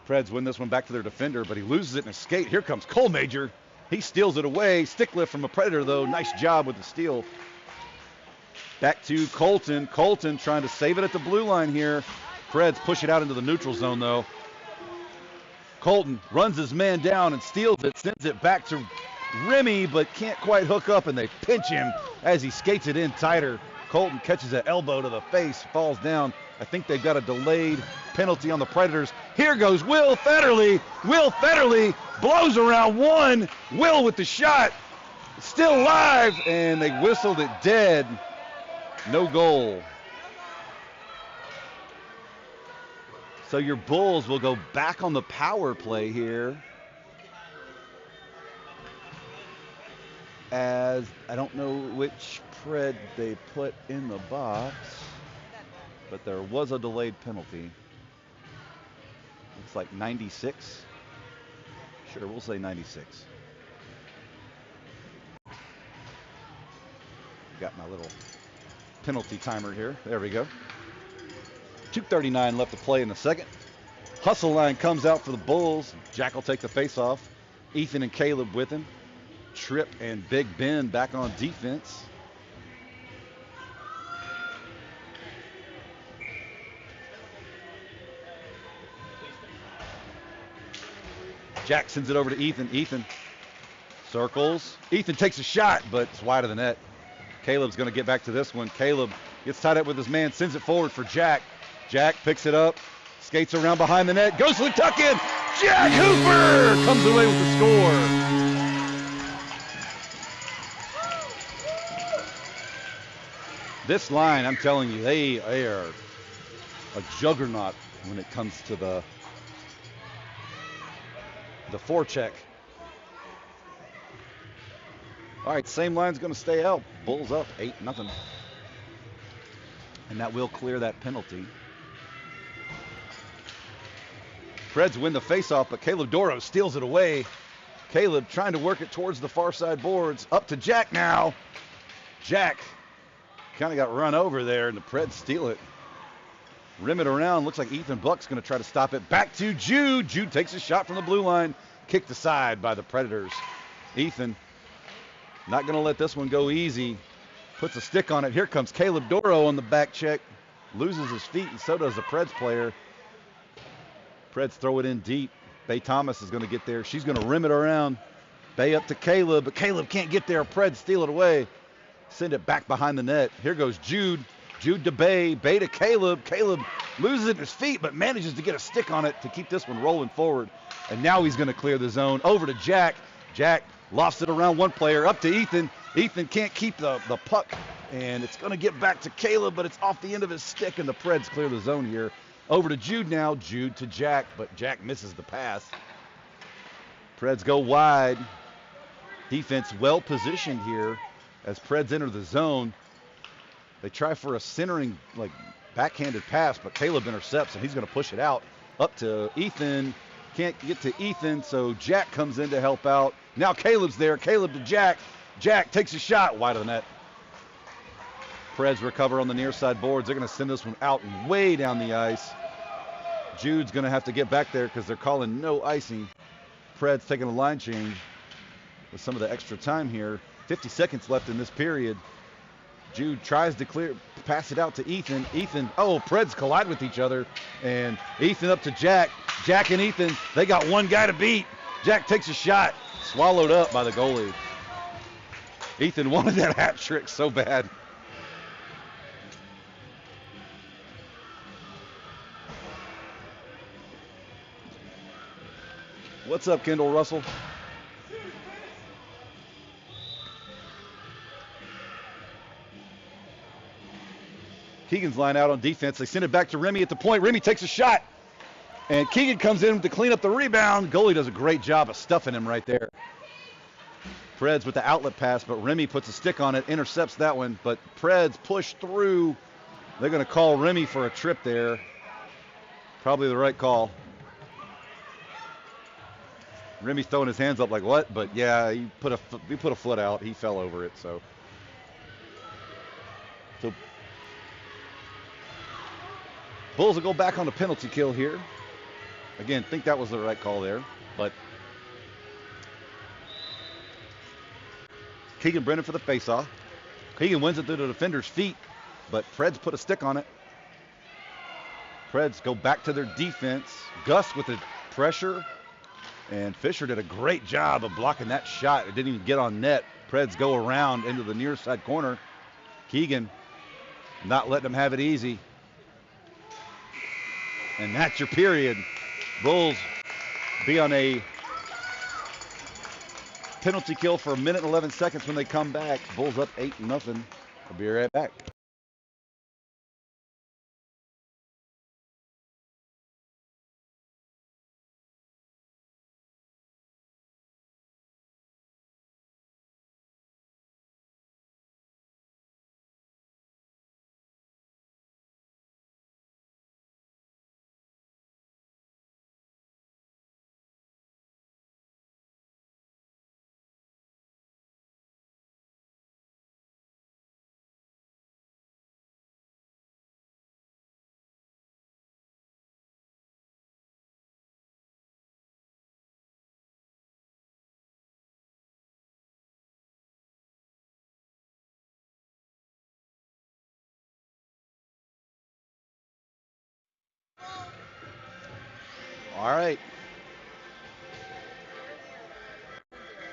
Preds win this one back to their defender, but he loses it in a skate. Here comes Colemager. He steals it away. Stick lift from a Predator, though. Nice job with the steal. Back to Colton. Colton trying to save it at the blue line here. Preds push it out into the neutral zone, though. Colton runs his man down and steals it, sends it back to Remy, but can't quite hook up, and they pinch him as he skates it in tighter. Colton catches an elbow to the face, falls down. I think they've got a delayed penalty on the Predators. Here goes Will Federley. Will Federley blows around one. Will with the shot. Still live, and they whistled it dead. No goal. So your Bulls will go back on the power play here. As I don't know which Pred they put in the box, but there was a delayed penalty. Looks like 96. Sure, we'll say 96. Got my little penalty timer here. There we go. 2:39 left to play in the second. Hustle line comes out for the Bulls. Jack will take the face-off. Ethan and Caleb with him. Tripp and Big Ben back on defense. Jack sends it over to Ethan. Ethan circles. Ethan takes a shot, but it's wide of the net. Caleb's going to get back to this one. Caleb gets tied up with his man, sends it forward for Jack. Jack picks it up, skates around behind the net, goes to the tuck in. Jack Hooper comes away with the score. This line, I'm telling you, they are a juggernaut when it comes to the forecheck. All right, same line's going to stay out. Bulls up 8-0. And that will clear that penalty. Preds win the faceoff, but Caleb Doro steals it away. Caleb trying to work it towards the far side boards. Up to Jack now. Jack kind of got run over there, and the Preds steal it. Rim it around. Looks like Ethan Buck's going to try to stop it. Back to Jude. Jude takes a shot from the blue line. Kicked aside by the Predators. Ethan not going to let this one go easy. Puts a stick on it. Here comes Caleb Doro on the back check. Loses his feet, and so does the Preds player. Preds throw it in deep. Bay Thomas is going to get there. She's going to rim it around. Bay up to Caleb, but Caleb can't get there. Preds steal it away. Send it back behind the net. Here goes Jude. Jude to Bay. Bay to Caleb. Caleb loses it in his feet, but manages to get a stick on it to keep this one rolling forward. And now he's going to clear the zone. Over to Jack. Jack lofts it around one player. Up to Ethan. Ethan can't keep the puck, and it's going to get back to Caleb, but it's off the end of his stick, and the Preds clear the zone here. Over to Jude now. Jude to Jack, but Jack misses the pass. Preds go wide. Defense well positioned here as Preds enter the zone. They try for a centering, like backhanded pass, but Caleb intercepts, and he's going to push it out up to Ethan. Can't get to Ethan, so Jack comes in to help out. Now Caleb's there. Caleb to Jack. Jack takes a shot wide of the net. Preds recover on the near side boards. They're going to send this one out and way down the ice. Jude's going to have to get back there because they're calling no icing. Preds taking a line change with some of the extra time here. 50 seconds left in this period. Jude tries to pass it out to Ethan. Ethan, Preds collide with each other. And Ethan up to Jack. Jack and Ethan, they got one guy to beat. Jack takes a shot, swallowed up by the goalie. Ethan wanted that hat trick so bad. What's up, Kendall Russell? Keegan's line out on defense. They send it back to Remy at the point. Remy takes a shot. And Keegan comes in to clean up the rebound. Goalie does a great job of stuffing him right there. Preds with the outlet pass, but Remy puts a stick on it, intercepts that one. But Preds push through. They're going to call Remy for a trip there. Probably the right call. Remy's throwing his hands up like, what? But yeah, he put a foot out. He fell over it, so Bulls will go back on the penalty kill here. Again, think that was the right call there, but Keegan Brennan for the faceoff. Keegan wins it through the defender's feet, but Preds put a stick on it. Preds go back to their defense. Gus with the pressure, and Fisher did a great job of blocking that shot. It didn't even get on net. Preds go around into the near side corner. Keegan not letting them have it easy. And that's your period. Bulls be on a penalty kill for 1 minute and 11 seconds when they come back. Bulls up 8-0. We'll be right back. All right.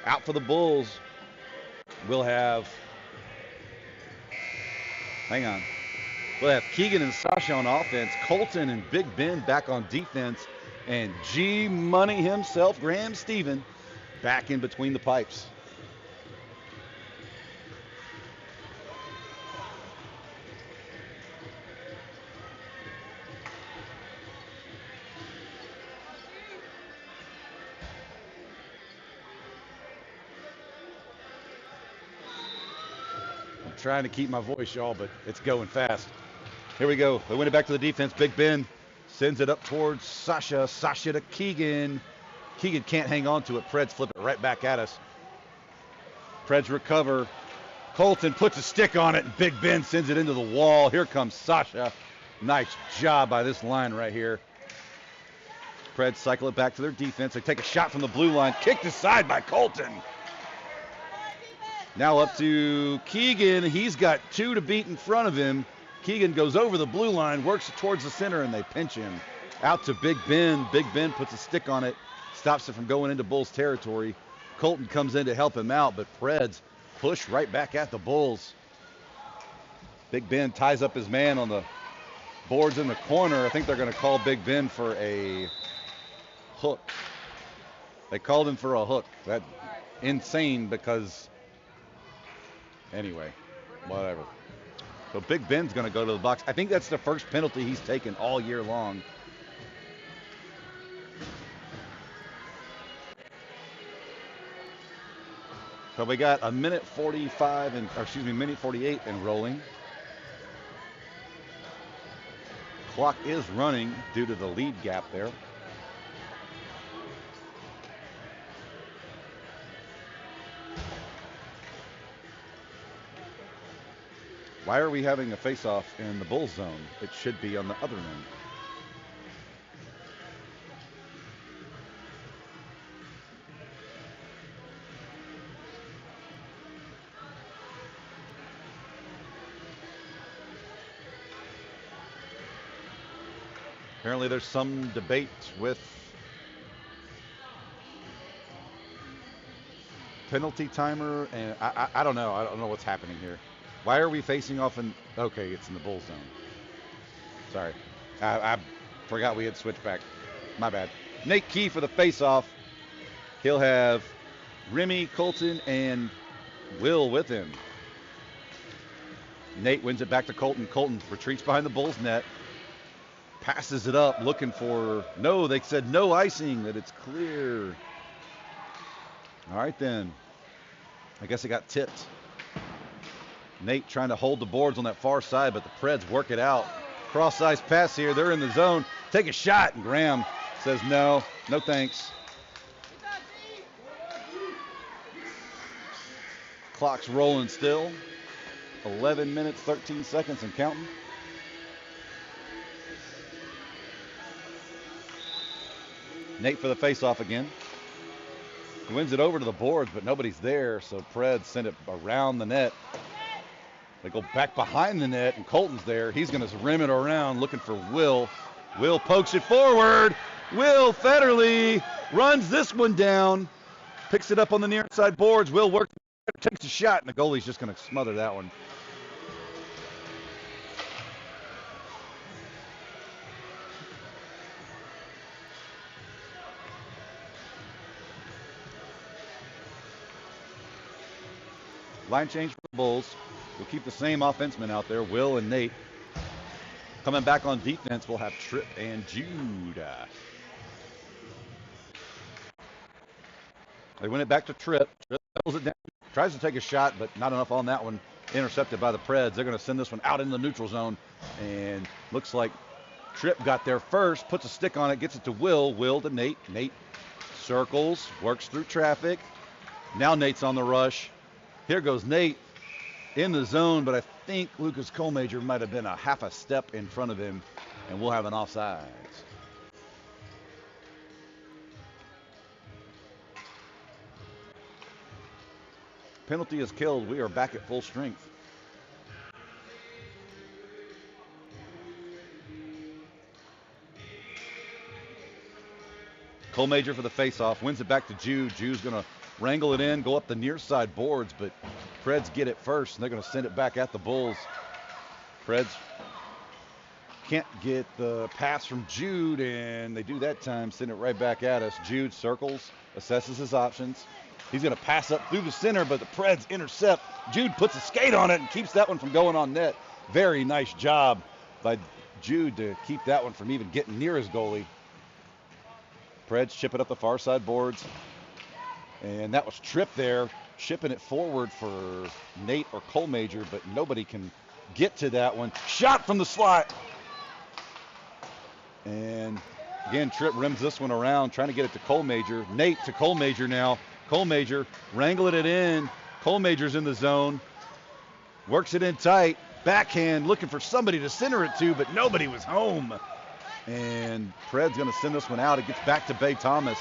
Out for the Bulls. We'll have Keegan and Sasha on offense, Colton and Big Ben back on defense, and G Money himself, Graham Stephen, back in between the pipes. Trying to keep my voice, y'all, but it's going fast. Here we go. They win it back to the defense. Big Ben sends it up towards Sasha. Sasha to Keegan. Keegan can't hang on to it. Preds flip it right back at us. Preds recover. Colton puts a stick on it, and Big Ben sends it into the wall. Here comes Sasha. Nice job by this line right here. Preds cycle it back to their defense. They take a shot from the blue line. Kicked aside by Colton. Now up to Keegan. He's got two to beat in front of him. Keegan goes over the blue line, works towards the center, and they pinch him. Out to Big Ben. Big Ben puts a stick on it, stops it from going into Bulls territory. Colton comes in to help him out, but Preds push right back at the Bulls. Big Ben ties up his man on the boards in the corner. I think they're going to call Big Ben for a hook. They called him for a hook. That's insane because... Anyway, whatever. So Big Ben's going to go to the box. I think that's the first penalty he's taken all year long. So we got a minute 45 minute 48 and rolling. Clock is running due to the lead gap there. Why are we having a face-off in the Bulls zone? It should be on the other end. Apparently there's some debate with penalty timer, and I don't know. I don't know what's happening here. Why are we facing off in... Okay, it's in the Bulls zone. Sorry. I forgot we had switched back. My bad. Nate Key for the face-off. He'll have Remy, Colton, and Will with him. Nate wins it back to Colton. Colton retreats behind the Bulls net. Passes it up, looking for... No, they said no icing, that it's clear. All right, then. I guess it got tipped. Nate trying to hold the boards on that far side, but the Preds work it out. Cross-ice pass here. They're in the zone. Take a shot, and Graham says no. No thanks. Clock's rolling still. 11 minutes, 13 seconds and counting. Nate for the face-off again. He wins it over to the boards, but nobody's there, so Preds send it around the net. They go back behind the net, and Colton's there. He's going to rim it around, looking for Will. Will pokes it forward. Will Federley runs this one down, picks it up on the near side boards. Will works, takes a shot, and the goalie's just going to smother that one. Line change for the Bulls. We'll keep the same offensemen out there, Will and Nate. Coming back on defense, we'll have Tripp and Jude. They win it back to Tripp. Tripp pulls it down, tries to take a shot, but not enough on that one. Intercepted by the Preds. They're going to send this one out in the neutral zone, and looks like Tripp got there first, puts a stick on it, gets it to Will. Will to Nate. Nate circles, works through traffic. Now Nate's on the rush. Here goes Nate in the zone, but I think Lucas Colmajor might have been a half a step in front of him, and we'll have an offsides. Penalty is killed. We are back at full strength. Colmajor for the faceoff, wins it back to Jude. Jude's going to wrangle it in, go up the near side boards, but Preds get it first, and they're going to send it back at the Bulls. Preds can't get the pass from Jude, and they do that time, send it right back at us. Jude circles, assesses his options. He's going to pass up through the center, but the Preds intercept. Jude puts a skate on it and keeps that one from going on net. Very nice job by Jude to keep that one from even getting near his goalie. Preds chip it up the far side boards. And that was Tripp there, shipping it forward for Nate or Colmajor, but nobody can get to that one. Shot from the slot. And again, Tripp rims this one around, trying to get it to Colmajor. Nate to Colmajor now. Colmajor wrangling it in. Colmajor's in the zone. Works it in tight. Backhand, looking for somebody to center it to, but nobody was home. And Preds going to send this one out. It gets back to Bay Thomas.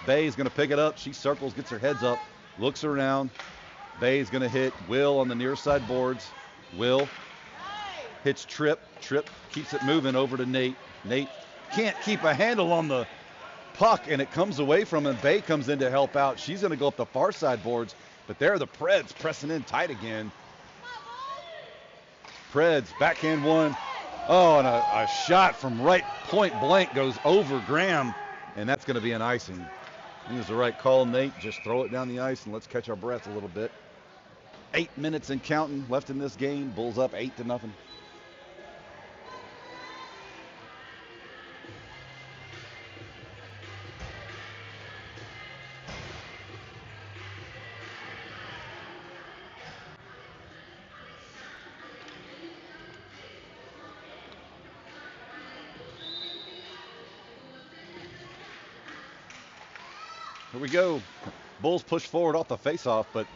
Bay's going to pick it up. She circles, gets her heads up, looks around. Bay's going to hit Will on the near side boards. Will hits Tripp. Tripp keeps it moving over to Nate. Nate can't keep a handle on the puck, and it comes away from him. Bay comes in to help out. She's going to go up the far side boards, but there are the Preds pressing in tight again. Preds, backhand one. Oh, and a shot from right point blank goes over Graham, and that's going to be an icing. I think it's the right call, Nate. Just throw it down the ice and let's catch our breath a little bit. 8 minutes and counting left in this game. Bulls up 8-0. Here we go. Bulls push forward off the faceoff, but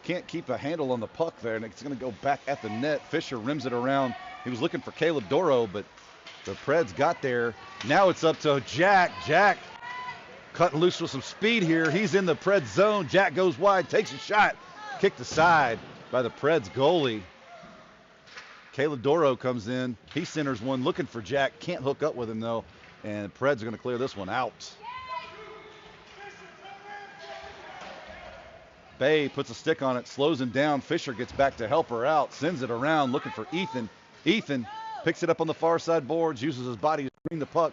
can't keep a handle on the puck there, and it's going to go back at the net. Fisher rims it around. He was looking for Caleb Doro, but the Preds got there. Now it's up to Jack. Jack cutting loose with some speed here. He's in the Preds zone. Jack goes wide, takes a shot. Kicked aside by the Preds goalie. Caleb Doro comes in. He centers one, looking for Jack. Can't hook up with him, though, and Preds are going to clear this one out. Bay puts a stick on it, slows him down. Fisher gets back to help her out, sends it around, looking for Ethan. Ethan picks it up on the far side boards, uses his body to screen the puck.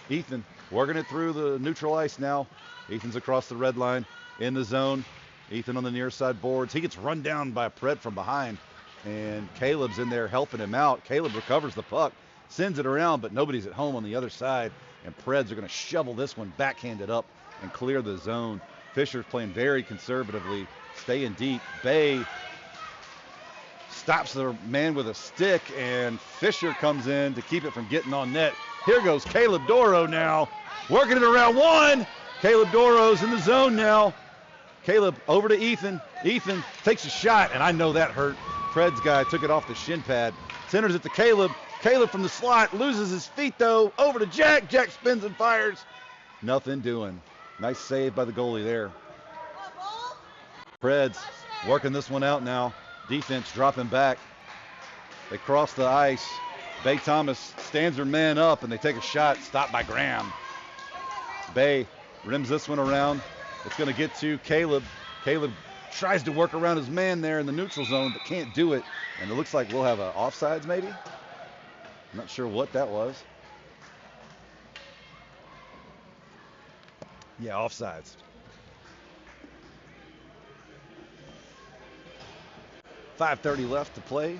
Ethan working it through the neutral ice now. Ethan's across the red line in the zone. Ethan on the near side boards. He gets run down by a Pred from behind, and Caleb's in there helping him out. Caleb recovers the puck, sends it around, but nobody's at home on the other side, and Preds are going to shovel this one backhanded up and clear the zone. Fisher's playing very conservatively, staying deep. Bay stops the man with a stick, and Fisher comes in to keep it from getting on net. Here goes Caleb Doro now, working it around one. Caleb Doro's in the zone now. Caleb over to Ethan. Ethan takes a shot, and I know that hurt. Preds guy took it off the shin pad. Centers it to Caleb. Caleb from the slot loses his feet, though. Over to Jack. Jack spins and fires. Nothing doing. Nice save by the goalie there. Preds working this one out now. Defense dropping back. They cross the ice. Bay Thomas stands her man up, and they take a shot. Stopped by Graham. Bay rims this one around. It's going to get to Caleb. Caleb tries to work around his man there in the neutral zone, but can't do it. And it looks like we'll have an offsides maybe. I'm not sure what that was. Yeah, offsides. .5:30 left to play.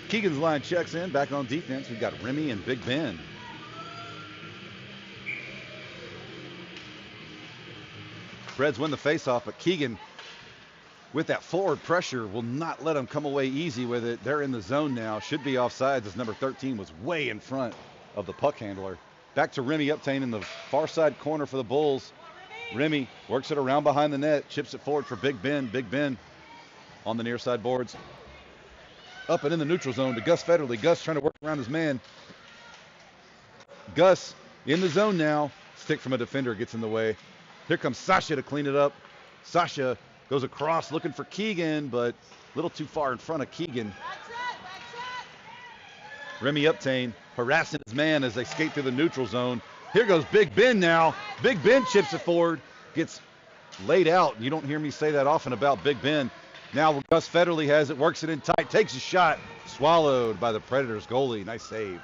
Keegan's line checks in. Back on defense, we've got Remy and Big Ben. Preds win the faceoff, but Keegan, with that forward pressure, will not let them come away easy with it. They're in the zone now. Should be offsides as number 13 was way in front of the puck handler. Back to Remy Uptain in the far side corner for the Bulls. Remy works it around behind the net, chips it forward for Big Ben. Big Ben on the near side boards. Up and in the neutral zone to Gus Federley. Gus trying to work around his man. Gus in the zone now. Stick from a defender gets in the way. Here comes Sasha to clean it up. Sasha goes across looking for Keegan, but a little too far in front of Keegan. Remy Uptain harassing his man as they skate through the neutral zone. Here goes Big Ben now. Big Ben chips it forward, gets laid out. You don't hear me say that often about Big Ben. Now Gus Federley has it, works it in tight, takes a shot. Swallowed by the Predators goalie. Nice save.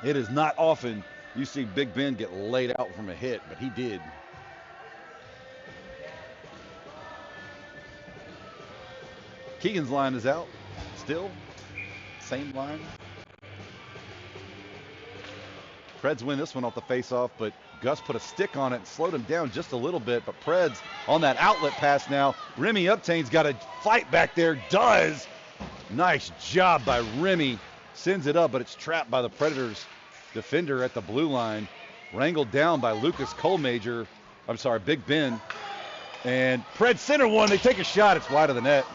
It is not often you see Big Ben get laid out from a hit, but he did. Keegan's line is out. Still, same line. Preds win this one off the faceoff, but Gus put a stick on it and slowed him down just a little bit. But Preds on that outlet pass now. Remy Uptain's got a fight back there. Does. Nice job by Remy. Sends it up, but it's trapped by the Predators defender at the blue line. Wrangled down by Lucas Colmager. I'm sorry, Big Ben. And Preds center one. They take a shot. It's wide of the net.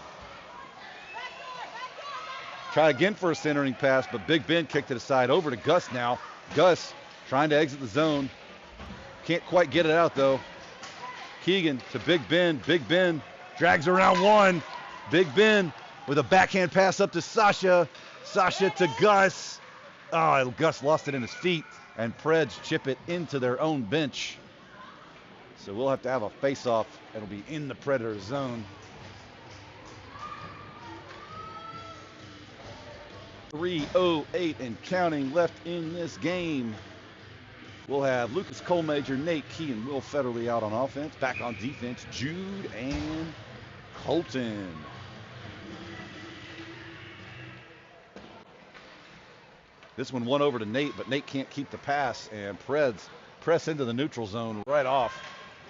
Try again for a centering pass, but Big Ben kicked it aside. Over to Gus now. Gus trying to exit the zone. Can't quite get it out, though. Keegan to Big Ben. Big Ben drags around one. Big Ben with a backhand pass up to Sasha. Sasha to Gus. Oh, Gus lost it in his feet, and Preds chip it into their own bench. So we'll have to have a face-off. It'll be in the Predator zone. 3:08 and counting left in this game. We'll have Lucas Colmager, Nate Key, and Will Federley out on offense. Back on defense, Jude and Colton. This one won over to Nate, but Nate can't keep the pass, and Preds press into the neutral zone right off.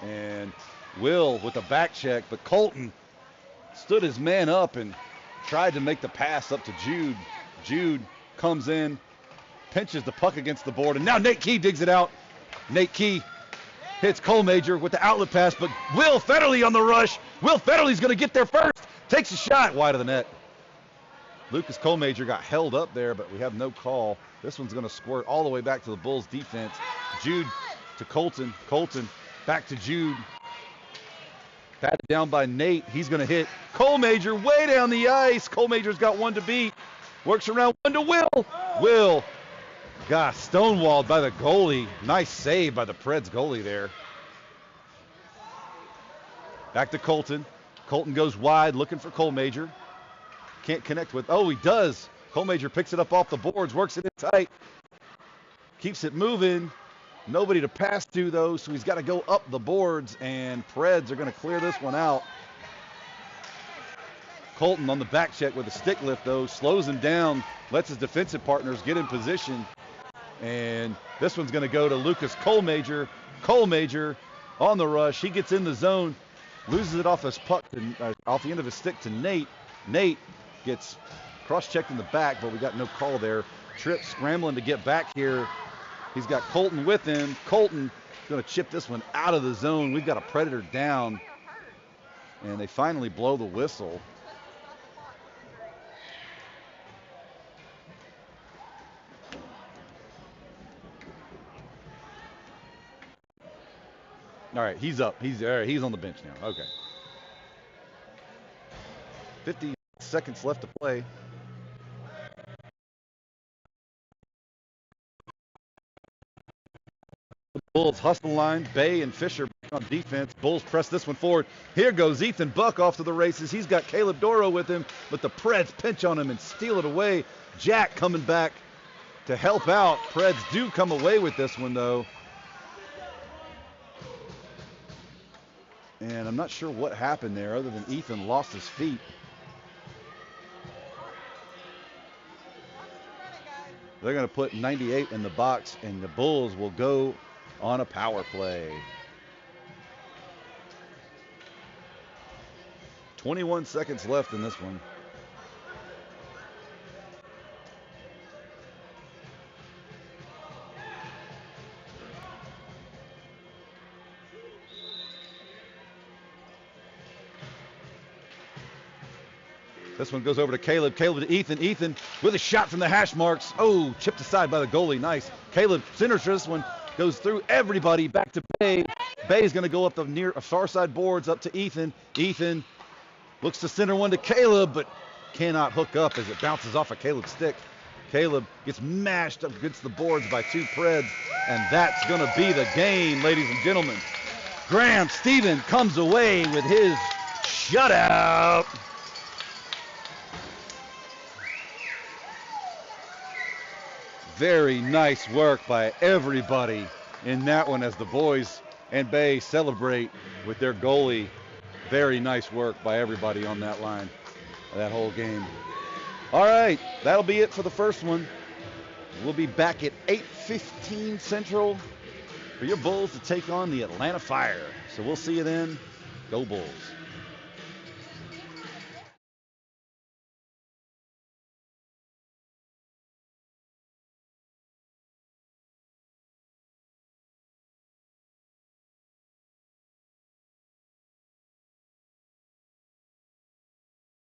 And Will with a back check, but Colton stood his man up and tried to make the pass up to Jude. Jude comes in, pinches the puck against the board, and now Nate Key digs it out. Nate Key hits Cole Major with the outlet pass, but Will Federley on the rush. Will Federley's going to get there first. Takes a shot wide of the net. Lucas Cole Major got held up there, but we have no call. This one's going to squirt all the way back to the Bulls defense. Jude to Colton. Colton back to Jude. Batted down by Nate. He's going to hit Cole Major way down the ice. Cole Major's got one to beat. Works around one to Will. Will got stonewalled by the goalie. Nice save by the Preds goalie there. Back to Colton. Colton goes wide looking for Cole Major. Can't connect with, oh, he does. Cole Major picks it up off the boards, works it in tight. Keeps it moving. Nobody to pass to, though, so he's got to go up the boards, and Preds are going to clear this one out. Colton on the back check with a stick lift, though, slows him down, lets his defensive partners get in position, and this one's going to go to Lucas Cole Major. Cole Major on the rush. He gets in the zone, loses it off his puck, off the end of his stick to Nate. Nate gets cross-checked in the back, but we got no call there. Tripp scrambling to get back here. He's got Colton with him. Colton going to chip this one out of the zone. We've got a Predator down, and they finally blow the whistle. All right, he's up. He's on the bench now. Okay. 50 seconds left to play. The Bulls hustle line. Bay and Fisher on defense. Bulls press this one forward. Here goes Ethan Buck off to the races. He's got Caleb Doro with him, but the Preds pinch on him and steal it away. Jack coming back to help out. Preds do come away with this one, though. And I'm not sure what happened there other than Ethan lost his feet. They're going to put 98 in the box, and the Bulls will go on a power play. 21 seconds left in this one. This one goes over to Caleb. Caleb to Ethan. Ethan with a shot from the hash marks. Oh, chipped aside by the goalie. Nice. Caleb centers for this one. Goes through everybody. Back to Bay. Bay's going to go up the far side boards up to Ethan. Ethan looks to center one to Caleb, but cannot hook up as it bounces off of Caleb's stick. Caleb gets mashed up against the boards by two Preds, and that's going to be the game, ladies and gentlemen. Graham Stephen comes away with his shutout. Very nice work by everybody in that one as the boys and Bay celebrate with their goalie. Very nice work by everybody on that line, that whole game. All right, that'll be it for the first one. We'll be back at 8:15 Central for your Bulls to take on the Atlanta Fire. So we'll see you then. Go Bulls.